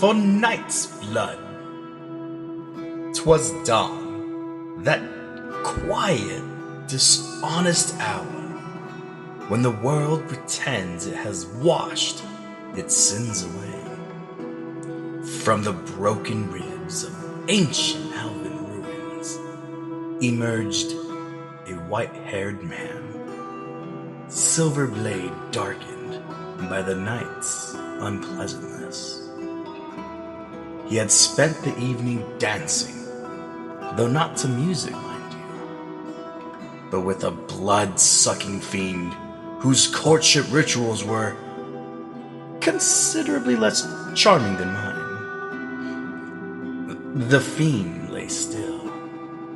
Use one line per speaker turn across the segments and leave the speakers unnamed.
for night's blood. 'Twas dawn, that quiet, dishonest hour, when the world pretends it has washed its sins away. From the broken ribs of ancient Alvin ruins emerged a white-haired man, silver blade darkened by the night's unpleasantness. He had spent the evening dancing, though not to music, mind you, but with a blood-sucking fiend whose courtship rituals were considerably less charming than mine. The fiend lay still,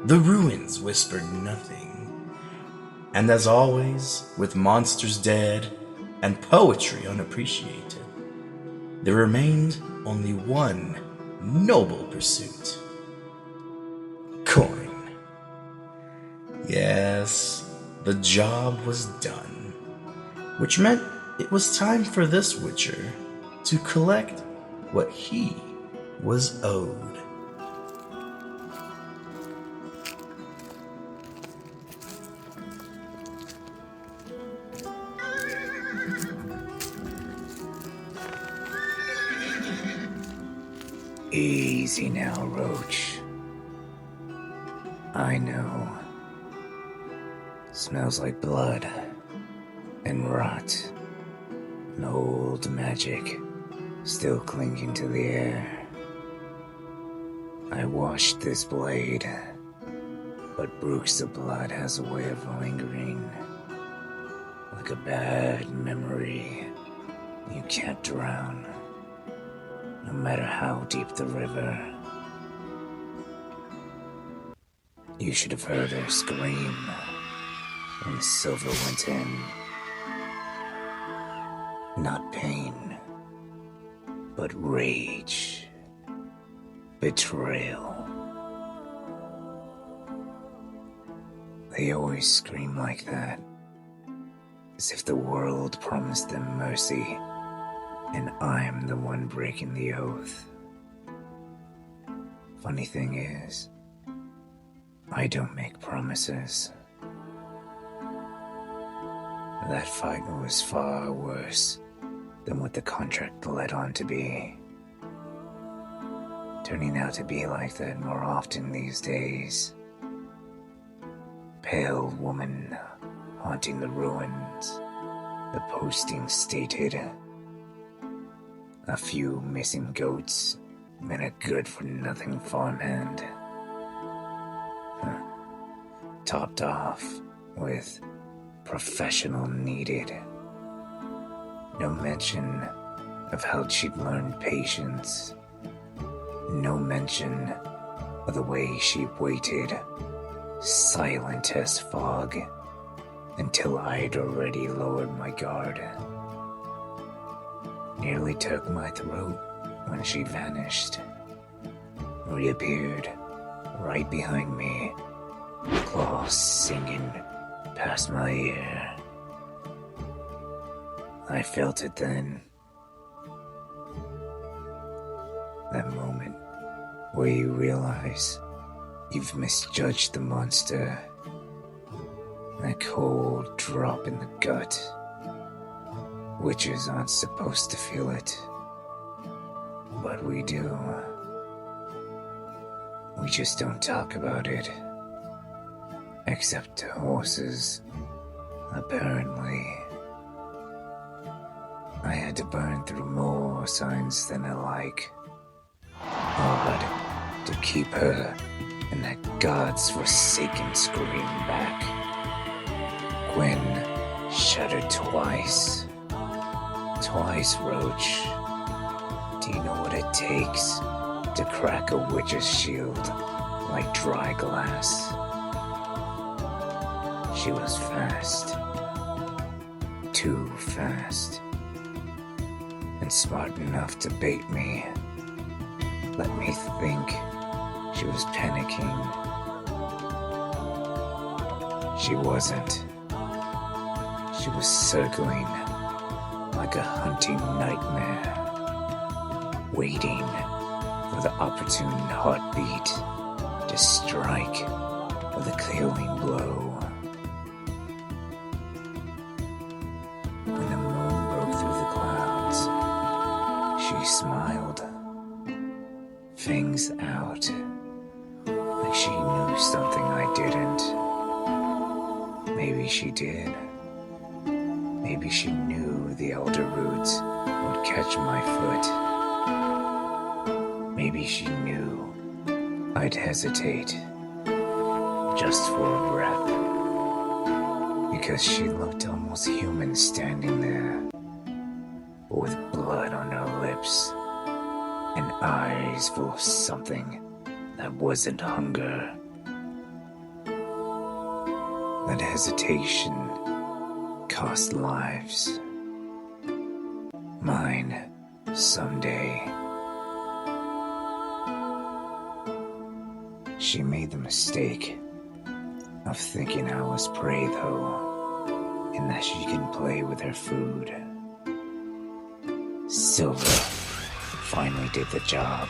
the ruins whispered nothing, and as always, with monsters dead and poetry unappreciated, there remained only one noble pursuit: coin. Yes, the job was done, which meant it was time for this witcher to collect what he was owed.
Easy now, Roach. I know. Smells like blood and rot and old magic still clinging to the air. I washed this blade, but Brooks the Blood has a way of lingering, like a bad memory you can't drown, no matter how deep the river. You should have heard her scream when the silver went in. Not pain, but rage, betrayal. They always scream like that, as if the world promised them mercy, and I'm the one breaking the oath. Funny thing is, I don't make promises. That fight was far worse than what the contract led on to be. Turning out to be like that more often these days. Pale woman haunting the ruins, the posting stated. A few missing goats and a good-for-nothing farmhand. Topped off with professional needed. No mention of how she'd learned patience. No mention of the way she waited, silent as fog, until I'd already lowered my guard. Nearly took my throat when she vanished. Reappeared right behind me, claws singing past my ear. I felt it then. That moment where you realize you've misjudged the monster. That cold drop in the gut. Witches aren't supposed to feel it, but we do. We just don't talk about it. Except to horses, apparently. I had to burn through more signs than I like. Hard to keep her and that god's forsaken scream back. Gwen shuddered twice. Twice, Roach. Do you know what it takes to crack a witch's shield like dry glass? She was fast. Too fast. And smart enough to bait me. Let me think she was panicking. She wasn't. She was circling like a hunting nightmare, waiting for the opportune heartbeat to strike with a killing blow. When the moon broke through the clouds, she smiled, fangs out, like she knew something I didn't. Maybe she did. Maybe she knew the elder roots would catch my foot. Maybe she knew I'd hesitate just for a breath, because she looked almost human standing there, but with blood on her lips and eyes full of something that wasn't hunger. That hesitation cost lives. Mine, someday. She made the mistake of thinking I was prey, though, and that she can play with her food. Silver finally did the job.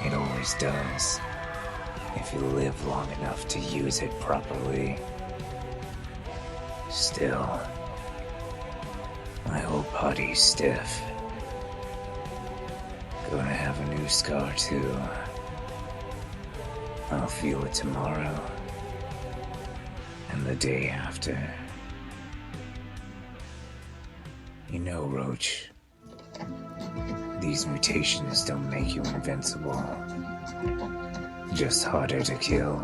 It always does, if you live long enough to use it properly. Still, my whole body's stiff. Gonna have a new scar too. I'll feel it tomorrow, and the day after. You know, Roach, these mutations don't make you invincible, just harder to kill.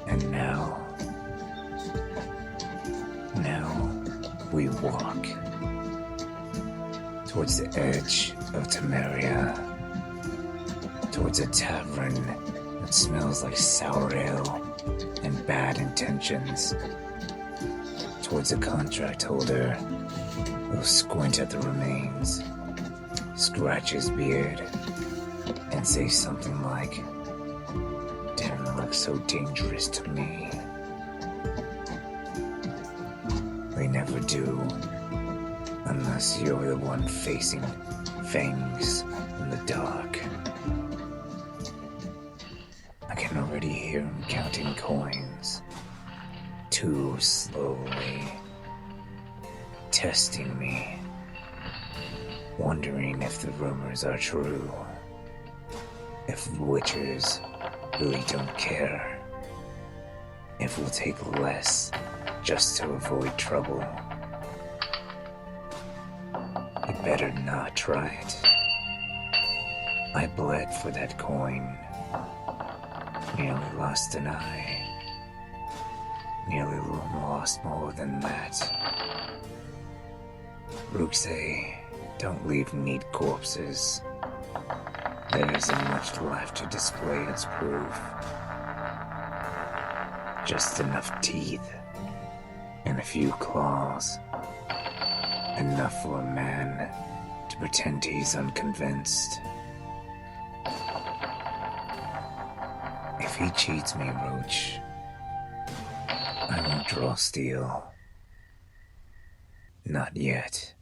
And now we walk towards the edge of Temeria, towards a tavern that smells like sour ale and bad intentions, towards a contract holder who'll squint at the remains, scratch his beard, and say something like, "Didn't look so dangerous to me." They never do, unless you're the one facing fangs in the dark. I can already hear him counting coins, too slowly, testing me, wondering if the rumors are true, if witchers really don't care, if we'll take less just to avoid trouble. You better not try it. I bled for that coin. Nearly lost an eye. Nearly lost more than that. Rooks say, don't leave neat corpses. There isn't much left to display its proof. Just enough teeth and a few claws. Enough for a man to pretend he's unconvinced. If he cheats me, Roach, I won't draw steel. Not yet.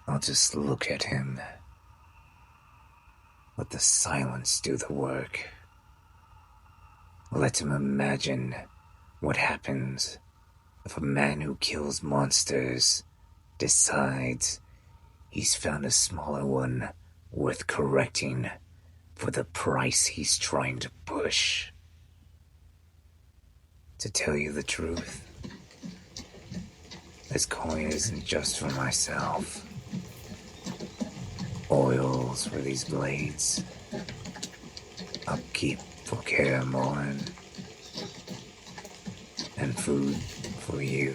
I'll just look at him. Let the silence do the work. Let him imagine what happens if a man who kills monsters decides he's found a smaller one worth correcting for the price he's trying to push. To tell you the truth, this coin isn't just for myself. Oils for these blades, upkeep for Caramorn, and food for you.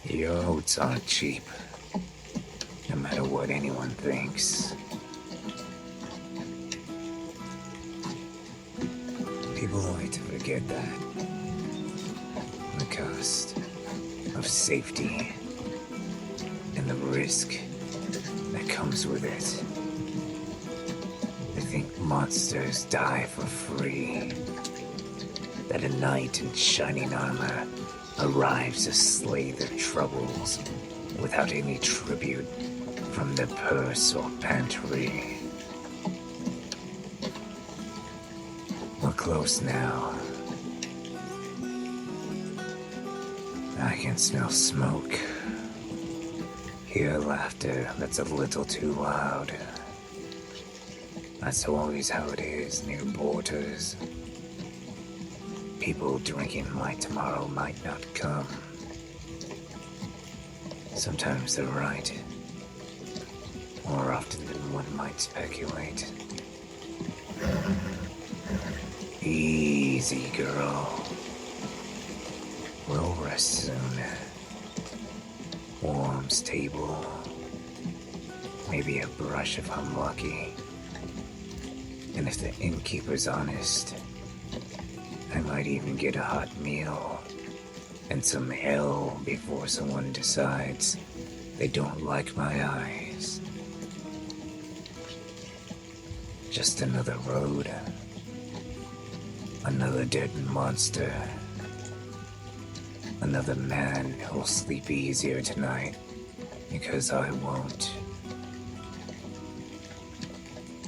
Your oats aren't cheap, no matter what anyone thinks. People like to forget that. The cost of safety and the risk that comes with it. They think monsters die for free. That a knight in shining armor arrives to slay their troubles without any tribute from the purse or pantry. We're close now. I can smell smoke. Hear laughter that's a little too loud. That's always how it is near borders. People drinking my tomorrow might not come. Sometimes they're right. More often than one might speculate. Easy, girl. We'll rest soon. Warm stable. Maybe a brush if I'm lucky. And if the innkeeper's honest, I might even get a hot meal and some hell before someone decides they don't like my eyes. Just another road. Another dead monster. Another man who'll sleep easier tonight because I won't.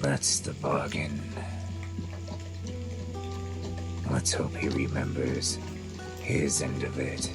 That's the bargain. Let's hope he remembers his end of it.